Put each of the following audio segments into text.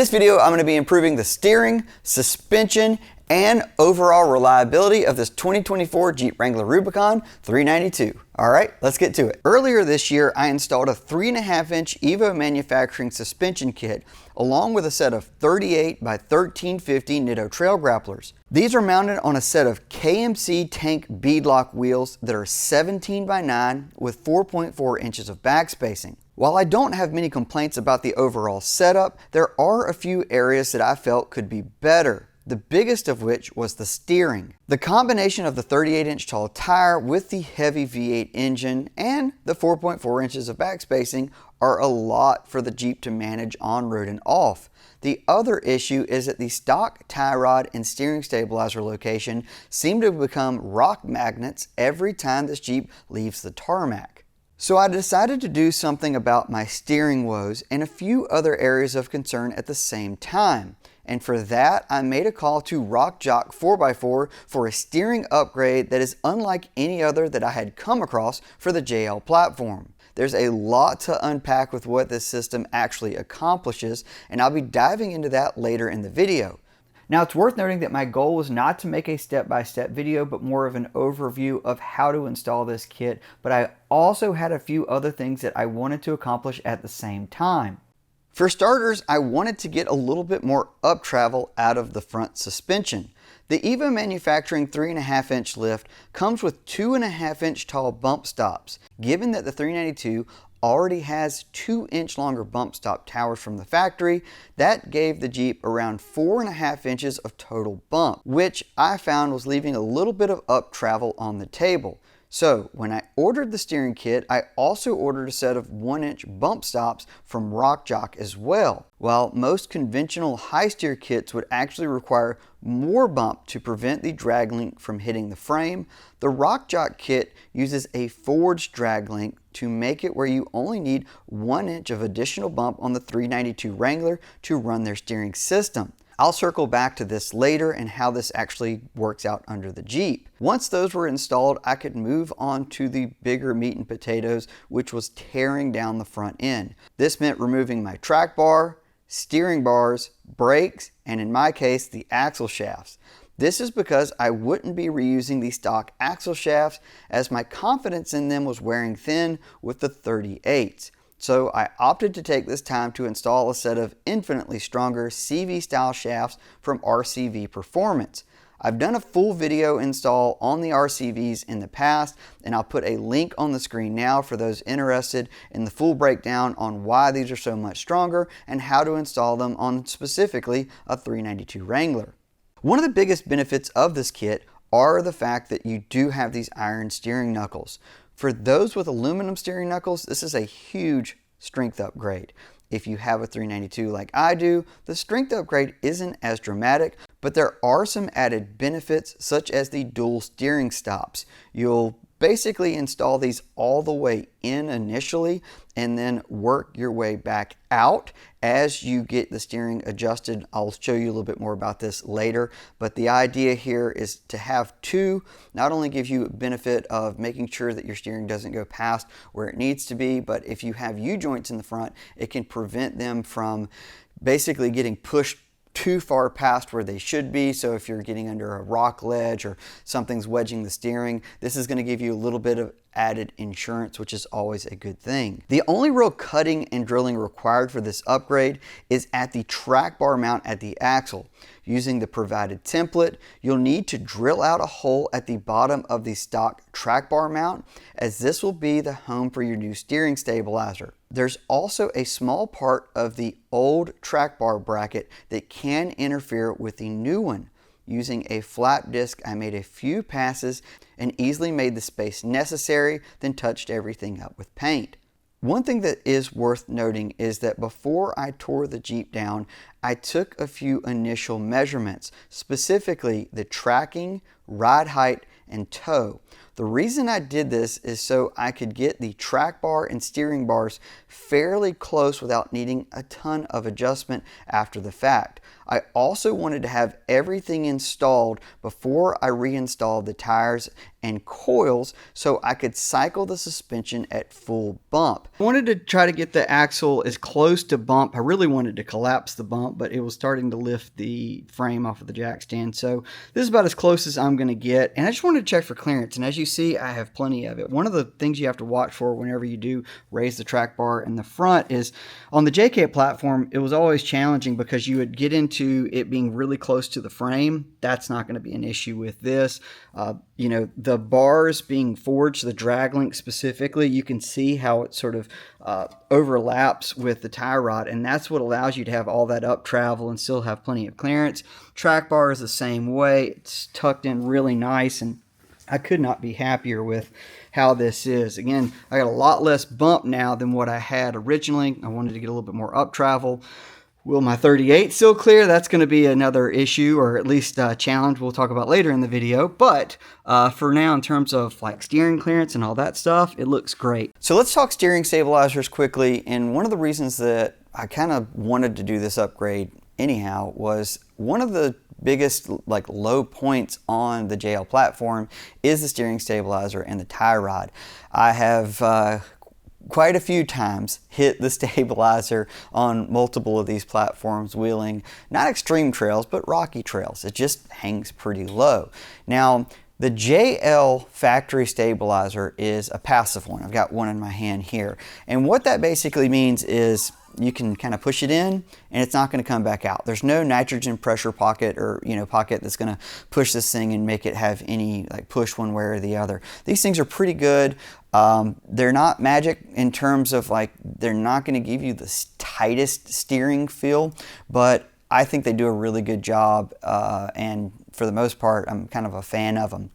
this video, I'm going to be improving the steering, suspension, and overall reliability of this 2024 Jeep Wrangler Rubicon 392. All right, let's get to it. Earlier this year, I installed a 3.5-inch Evo manufacturing suspension kit along with a set of 38 by 1350 Nitto trail grapplers. These are mounted on a set of KMC tank beadlock wheels that are 17 by 9 with 4.4 inches of back spacing. While I don't have many complaints about the overall setup, there are a few areas that I felt could be better. The biggest of which was the steering. The combination of the 38-inch tall tire with the heavy V8 engine and the 4.4 inches of back spacing are a lot for the Jeep to manage on road and off. The other issue is that the stock tie rod and steering stabilizer location seem to become rock magnets every time this Jeep leaves the tarmac. So I decided to do something about my steering woes and a few other areas of concern at the same time. And for that, I made a call to Jock 4x4 for a steering upgrade that is unlike any other that I had come across for the JL platform. There's a lot to unpack with what this system actually accomplishes, and I'll be diving into that later in the video. Now, it's worth noting that my goal was not to make a step-by-step video, but more of an overview of how to install this kit, but I also had a few other things that I wanted to accomplish at the same time. For starters, I wanted to get a little bit more up travel out of the front suspension. The Evo manufacturing 3.5-inch lift comes with 2.5-inch tall bump stops. Given that the 392 already has 2-inch longer bump stop towers from the factory, that gave the Jeep around 4.5 inches of total bump, which I found was leaving a little bit of up travel on the table. So when I ordered the steering kit, I also ordered a set of 1-inch bump stops from Jock as well. While most conventional high steer kits would actually require more bump to prevent the drag link from hitting the frame, the Jock kit uses a forged drag link to make it where you only need 1 inch of additional bump on the 392 Wrangler to run their steering system. I'll circle back to this later and how this actually works out under the Jeep. Once those were installed, I could move on to the bigger meat and potatoes, which was tearing down the front end. This meant removing my track bar, steering bars, brakes, and in my case, the axle shafts. This is because I wouldn't be reusing the stock axle shafts as my confidence in them was wearing thin with the 38s. So I opted to take this time to install a set of infinitely stronger CV style shafts from RCV Performance. I've done a full video install on the RCVs in the past, and I'll put a link on the screen now for those interested in the full breakdown on why these are so much stronger and how to install them on specifically a 392 Wrangler. One of the biggest benefits of this kit are the fact that you do have these iron steering knuckles. For those with aluminum steering knuckles, this is a huge strength upgrade. If you have a 392 like I do, the strength upgrade isn't as dramatic, but there are some added benefits such as the dual steering stops. You'll basically install these all the way in initially and then work your way back out as you get the steering adjusted. I'll show you a little bit more about this later, but the idea here is to have two not only gives you a benefit of making sure that your steering doesn't go past where it needs to be, but if you have U-joints in the front, it can prevent them from basically getting pushed too far past where they should be. So if you're getting under a rock ledge or something's wedging the steering, this is going to give you a little bit of added insurance, which is always a good thing. The only real cutting and drilling required for this upgrade is at the track bar mount at the axle. Using the provided template, you'll need to drill out a hole at the bottom of the stock track bar mount, as this will be the home for your new steering stabilizer. There's also a small part of the old track bar bracket that can interfere with the new one. Using a flat disc, I made a few passes and easily made the space necessary, then touched everything up with paint. One thing that is worth noting is that before I tore the Jeep down, I took a few initial measurements, specifically the tracking, ride height, and toe. The reason I did this is so I could get the track bar and steering bars fairly close without needing a ton of adjustment after the fact. I also wanted to have everything installed before I reinstalled the tires and coils so I could cycle the suspension at full bump. I wanted to try to get the axle as close to bump. I really wanted to collapse the bump, but it was starting to lift the frame off of the jack stand. So this is about as close as I'm going to get. And I just wanted to check for clearance. And as you see, I have plenty of it. One of the things you have to watch for whenever you do raise the track bar in the front is on the JK platform, it was always challenging because you would get into it being really close to the frame. That's not going to be an issue with this. You know, the bars being forged, the drag link specifically, you can see how it sort of overlaps with the tie rod, and that's what allows you to have all that up travel and still have plenty of clearance. Track bar is the same way. It's tucked in really nice, and I could not be happier with how this is. Again, I got a lot less bump now than what I had originally. I wanted to get a little bit more up travel. Will my 38 still clear? That's going to be another issue, or at least a challenge we'll talk about later in the video. But for now, in terms of like steering clearance and all that stuff, it looks great. So let's talk steering stabilizers quickly. And one of the reasons that I kind of wanted to do this upgrade anyhow was one of the biggest like low points on the JL platform is the steering stabilizer and the tie rod. I have quite a few times hit the stabilizer on multiple of these platforms wheeling not extreme trails but rocky trails. It just hangs pretty low. Now the JL factory stabilizer is a passive one. I've got one in my hand here, and what that basically means is you can kind of push it in and it's not going to come back out. There's no nitrogen pressure pocket or pocket that's going to push this thing and make it have any like push one way or the other. These things are pretty good. They're not magic in terms of like they're not going to give you the tightest steering feel, but I think they do a really good job, and for the most part I'm kind of a fan of them.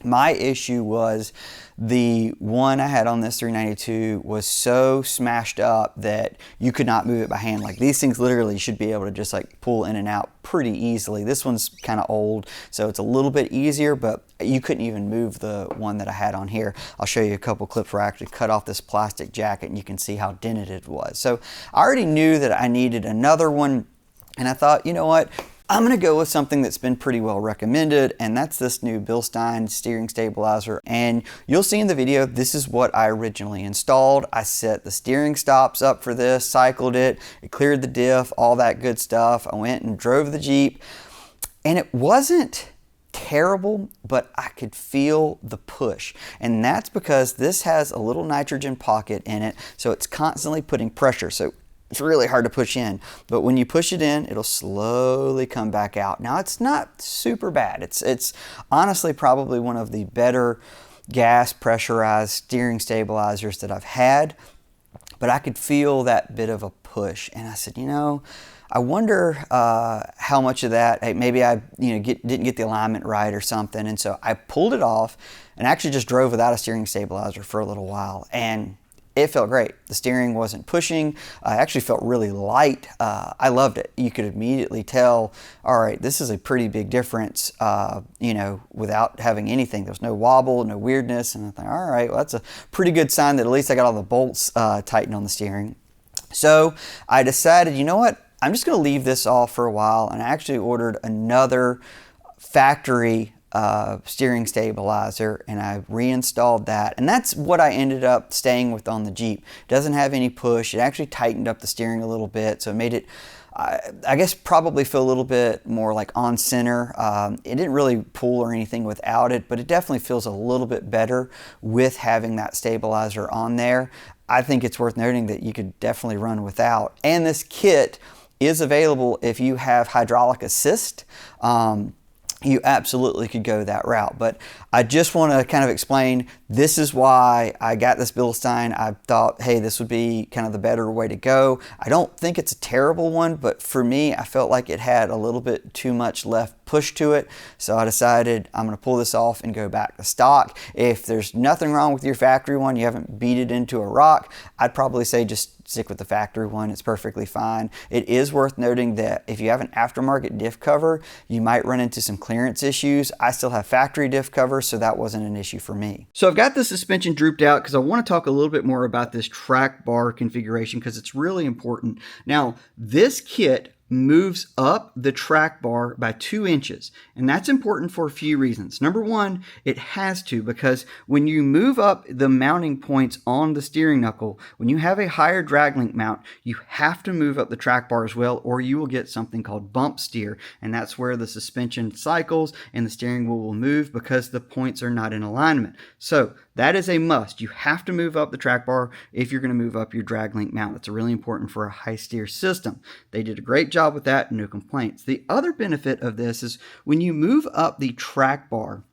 My issue was the one I had on this 392 was so smashed up that you could not move it by hand. Like these things literally should be able to just like pull in and out pretty easily. This one's kind of old, so it's a little bit easier, but you couldn't even move the one that I had on here. I'll show you a couple clips where I actually cut off this plastic jacket and you can see how dented it was. So I already knew that I needed another one, and I thought, you know what? I'm going to go with something that's been pretty well recommended, and that's this new Bilstein steering stabilizer. And you'll see in the video, this is what I originally installed. I set the steering stops up for this, cycled it, it cleared the diff, all that good stuff. I went and drove the Jeep, and it wasn't terrible, but I could feel the push. And that's because this has a little nitrogen pocket in it, so it's constantly putting pressure. So it's really hard to push in, but when you push it in, it'll slowly come back out. Now it's not super bad. It's honestly probably one of the better gas pressurized steering stabilizers that I've had, but I could feel that bit of a push. And I said, I wonder how much of that, hey, maybe I didn't get the alignment right or something. And so I pulled it off and actually just drove without a steering stabilizer for a little while, and it felt great. The steering wasn't pushing. I actually felt really light. I loved it. You could immediately tell, all right, this is a pretty big difference, without having anything. There was no wobble, no weirdness. And I thought, all right, well, that's a pretty good sign that at least I got all the bolts tightened on the steering. So I decided, you know what? I'm just going to leave this off for a while. And I actually ordered another factory steering stabilizer, and I reinstalled that, and that's what I ended up staying with on the Jeep. It doesn't have any push. It actually tightened up the steering a little bit, so it made it I guess probably feel a little bit more like on center. It didn't really pull or anything without it, but it definitely feels a little bit better with having that stabilizer on there. I think it's worth noting that you could definitely run without, and this kit is available if you have hydraulic assist. You absolutely could go that route, but I just want to kind of explain, this is why I got this Bilstein. I thought, hey, this would be kind of the better way to go. I don't think it's a terrible one, but for me, I felt like it had a little bit too much left push to it, so I decided I'm going to pull this off and go back to stock. If there's nothing wrong with your factory one, you haven't beat it into a rock, I'd probably say just stick with the factory one. It's perfectly fine. It is worth noting that if you have an aftermarket diff cover, you might run into some clearance issues. I still have factory diff cover, so that wasn't an issue for me. So I've got the suspension drooped out because I want to talk a little bit more about this track bar configuration because it's really important. Now, this kit moves up the track bar by 2 inches. And that's important for a few reasons. Number one, it has to, because when you move up the mounting points on the steering knuckle, when you have a higher drag link mount, you have to move up the track bar as well, or you will get something called bump steer. And that's where the suspension cycles and the steering wheel will move because the points are not in alignment. So that is a must. You have to move up the track bar if you're going to move up your drag link mount. That's really important for a high steer system. They did a great job with that, no complaints. The other benefit of this is when you move up the track bar,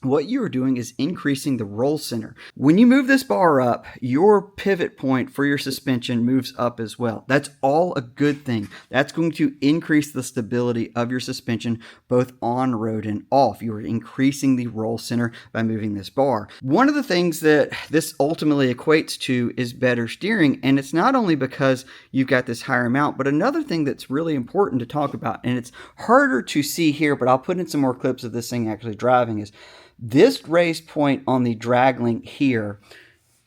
what you are doing is increasing the roll center. When you move this bar up, your pivot point for your suspension moves up as well. That's all a good thing. That's going to increase the stability of your suspension both on road and off. You are increasing the roll center by moving this bar. One of the things that this ultimately equates to is better steering, and it's not only because you've got this higher mount, but another thing that's really important to talk about, and it's harder to see here, but I'll put in some more clips of this thing actually driving, is this raised point on the drag link here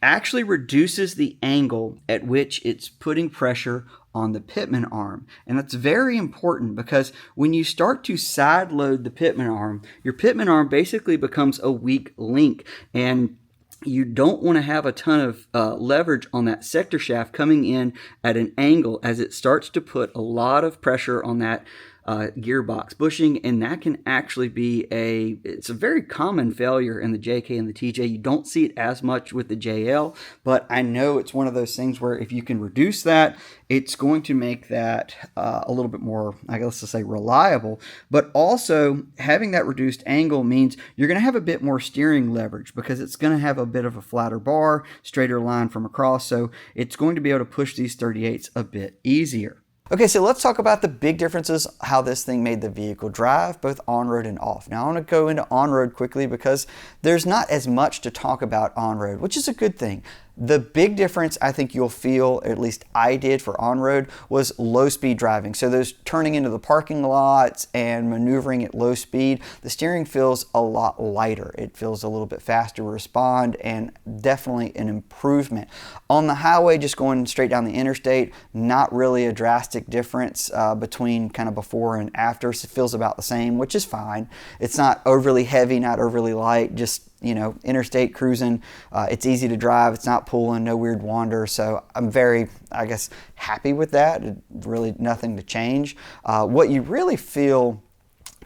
actually reduces the angle at which it's putting pressure on the pitman arm. And that's very important because when you start to side load the pitman arm, your pitman arm basically becomes a weak link, and you don't want to have a ton of leverage on that sector shaft coming in at an angle as it starts to put a lot of pressure on that gearbox bushing, and that can actually be it's a very common failure in the JK and the TJ. You don't see it as much with the JL, but I know it's one of those things where if you can reduce that, it's going to make that a little bit more, I guess, let's say reliable. But also having that reduced angle means you're going to have a bit more steering leverage because it's going to have a bit of a flatter bar, straighter line from across, so it's going to be able to push these 38s a bit easier. Okay, so let's talk about the big differences, how this thing made the vehicle drive, both on-road and off. Now, I want to go into on-road quickly because there's not as much to talk about on-road, which is a good thing. The big difference I think you'll feel, at least I did for on-road, was low-speed driving. So those turning into the parking lots and maneuvering at low speed, the steering feels a lot lighter. It feels a little bit faster to respond, and definitely an improvement. On the highway, just going straight down the interstate, not really a drastic difference between kind of before and after. So it feels about the same, which is fine. It's not overly heavy, not overly light, just, you know, interstate cruising. It's easy to drive. It's not pulling, no weird wander. So I'm very, I guess, happy with that. Really nothing to change. What you really feel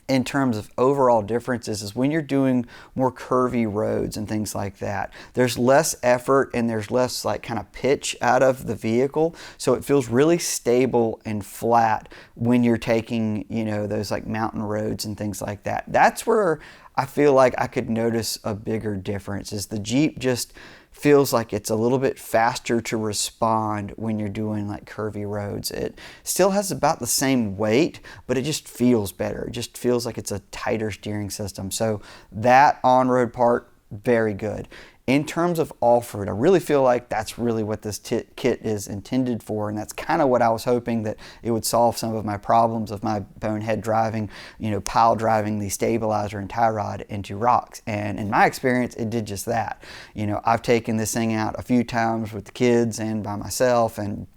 in terms of overall differences is when you're doing more curvy roads and things like that, there's less effort and there's less like kind of pitch out of the vehicle. So it feels really stable and flat when you're taking, you know, those like mountain roads and things like that. That's where I feel like I could notice a bigger difference, is the Jeep just feels like it's a little bit faster to respond when you're doing like curvy roads. It still has about the same weight, but it just feels better. It just feels like it's a tighter steering system. So that on-road part, very good. In terms of off-road, I really feel like that's really what this kit is intended for, and that's kind of what I was hoping, that it would solve some of my problems of my bonehead driving, you know, pile driving the stabilizer and tie rod into rocks. And in my experience, it did just that. You know, I've taken this thing out a few times with the kids and by myself, and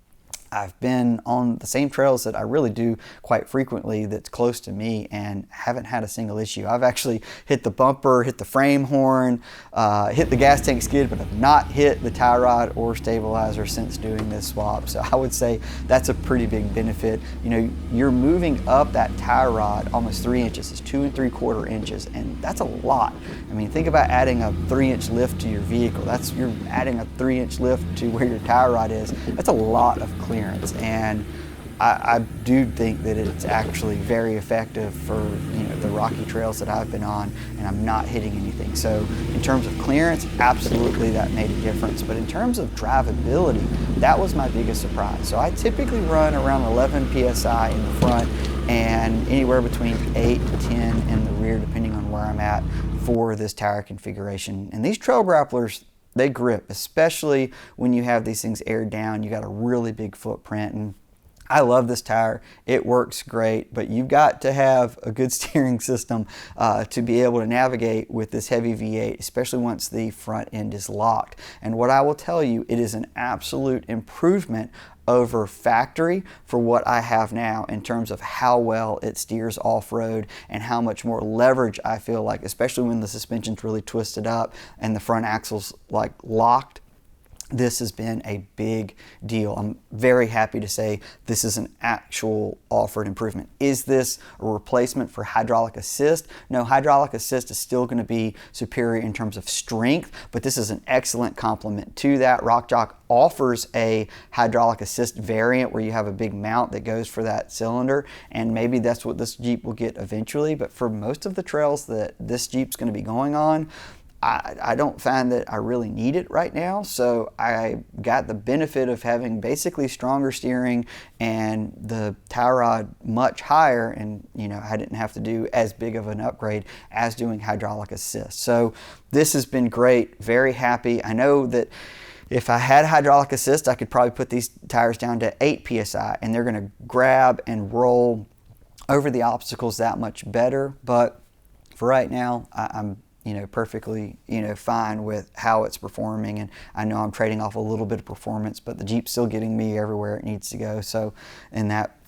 I've been on the same trails that I really do quite frequently that's close to me and haven't had a single issue. I've actually hit the bumper, hit the frame horn, hit the gas tank skid, but have not hit the tie rod or stabilizer since doing this swap. So I would say that's a pretty big benefit. You know, you're moving up that tie rod almost 3 inches. It's 2 3/4 inches, and that's a lot. I mean, think about adding a 3-inch lift to your vehicle. You're adding a 3-inch lift to where your tie rod is. That's a lot of clearance. And I do think that it's actually very effective for, you know, the rocky trails that I've been on, and I'm not hitting anything. So in terms of clearance, absolutely that made a difference. But in terms of drivability, that was my biggest surprise. So I typically run around 11 PSI in the front and anywhere between 8 to 10 in the rear, depending on where I'm at for this tire configuration. And these trail grapplers, they grip, especially when you have these things aired down. You got a really big footprint, and I love this tire. It works great, but you've got to have a good steering system to be able to navigate with this heavy V8, especially once the front end is locked. And what I will tell you, it is an absolute improvement over factory for what I have now in terms of how well it steers off-road and how much more leverage I feel like, especially when the suspension's really twisted up and the front axle's like locked. This has been a big deal. I'm very happy to say this is an actual off-road improvement. Is this a replacement for hydraulic assist? No, hydraulic assist is still going to be superior in terms of strength, but this is an excellent complement to that. RockJock offers a hydraulic assist variant where you have a big mount that goes for that cylinder, and maybe that's what this Jeep will get eventually, but for most of the trails that this Jeep's going to be going on, I don't find that I really need it right now, so I got the benefit of having basically stronger steering and the tie rod much higher, and I didn't have to do as big of an upgrade as doing hydraulic assist. So this has been great, very happy. I know that if I had hydraulic assist, I could probably put these tires down to 8 PSI, and they're going to grab and roll over the obstacles that much better, but for right now, I'm perfectly, fine with how it's performing. And I know I'm trading off a little bit of performance, but the Jeep's still getting me everywhere it needs to go. So in that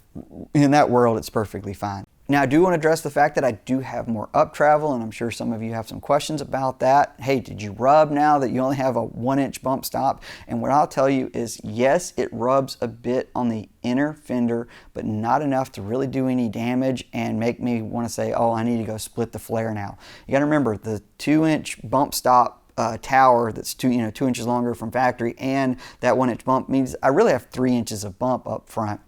world, it's perfectly fine. Now, I do want to address the fact that I do have more up travel, and I'm sure some of you have some questions about that. Hey, did you rub now that you only have a 1-inch bump stop? And what I'll tell you is, yes, it rubs a bit on the inner fender, but not enough to really do any damage and make me want to say, oh, I need to go split the flare now. You got to remember, the 2-inch bump stop tower that's 2 inches longer from factory, and that 1-inch bump means I really have 3 inches of bump up front.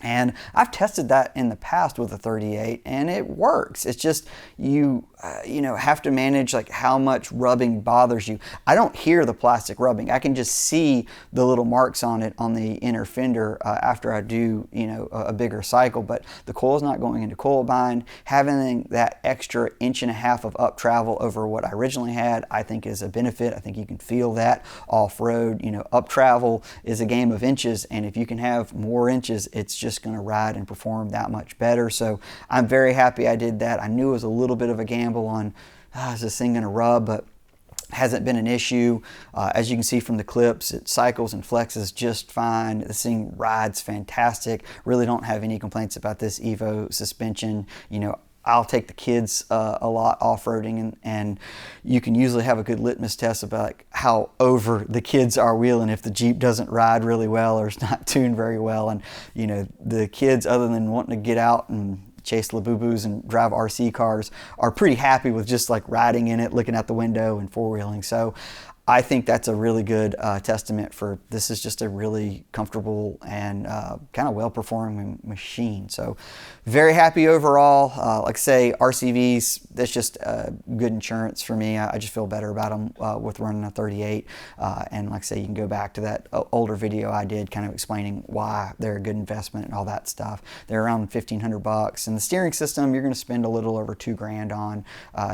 And I've tested that in the past with a 38, and it works. It's just you have to manage like how much rubbing bothers you. I don't hear the plastic rubbing. I can just see the little marks on it on the inner fender after I do a bigger cycle. But the coil's not going into coil bind. Having that extra 1.5 inches of up travel over what I originally had, I think is a benefit. I think you can feel that off road. Up travel is a game of inches, and if you can have more inches, it's just going to ride and perform that much better. So I'm very happy I did that. I knew it was a little bit of a gamble on is this thing going to rub, but hasn't been an issue. As you can see from the clips, it cycles and flexes just fine. This thing rides fantastic. Really don't have any complaints about this Evo suspension. I'll take the kids a lot off-roading, and you can usually have a good litmus test about like how over the kids are wheeling if the Jeep doesn't ride really well or is not tuned very well. And the kids, other than wanting to get out and chase Labubus and drive RC cars, are pretty happy with just like riding in it, looking out the window and four-wheeling. So I think that's a really good testament for this is just a really comfortable and kind of well-performing machine. So very happy overall. Like I say, RCVs, that's just good insurance for me. I just feel better about them with running a 38. And like I say, you can go back to that older video I did kind of explaining why they're a good investment and all that stuff. They're around $1,500. And the steering system, you're going to spend a little over $2,000 on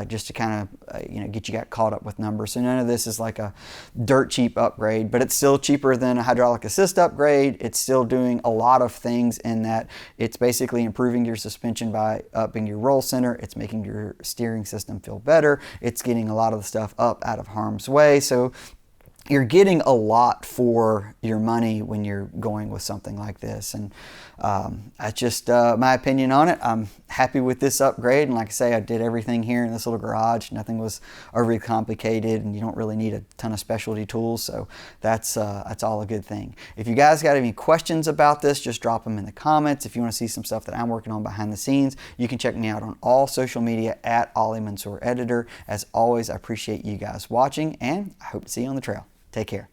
just to kind of get you caught up with numbers. So none of this is like a dirt cheap upgrade, but it's still cheaper than a hydraulic assist upgrade. It's still doing a lot of things in that it's basically improving your suspension by upping your roll center. It's making your steering system feel better. It's getting a lot of the stuff up out of harm's way. So you're getting a lot for your money when you're going with something like this. And that's just my opinion on it. I'm happy with this upgrade. And like I say, I did everything here in this little garage. Nothing was overly complicated, and you don't really need a ton of specialty tools. So that's all a good thing. If you guys got any questions about this, just drop them in the comments. If you want to see some stuff that I'm working on behind the scenes, you can check me out on all social media at Ollie Mansour Editor. As always, I appreciate you guys watching, and I hope to see you on the trail. Take care.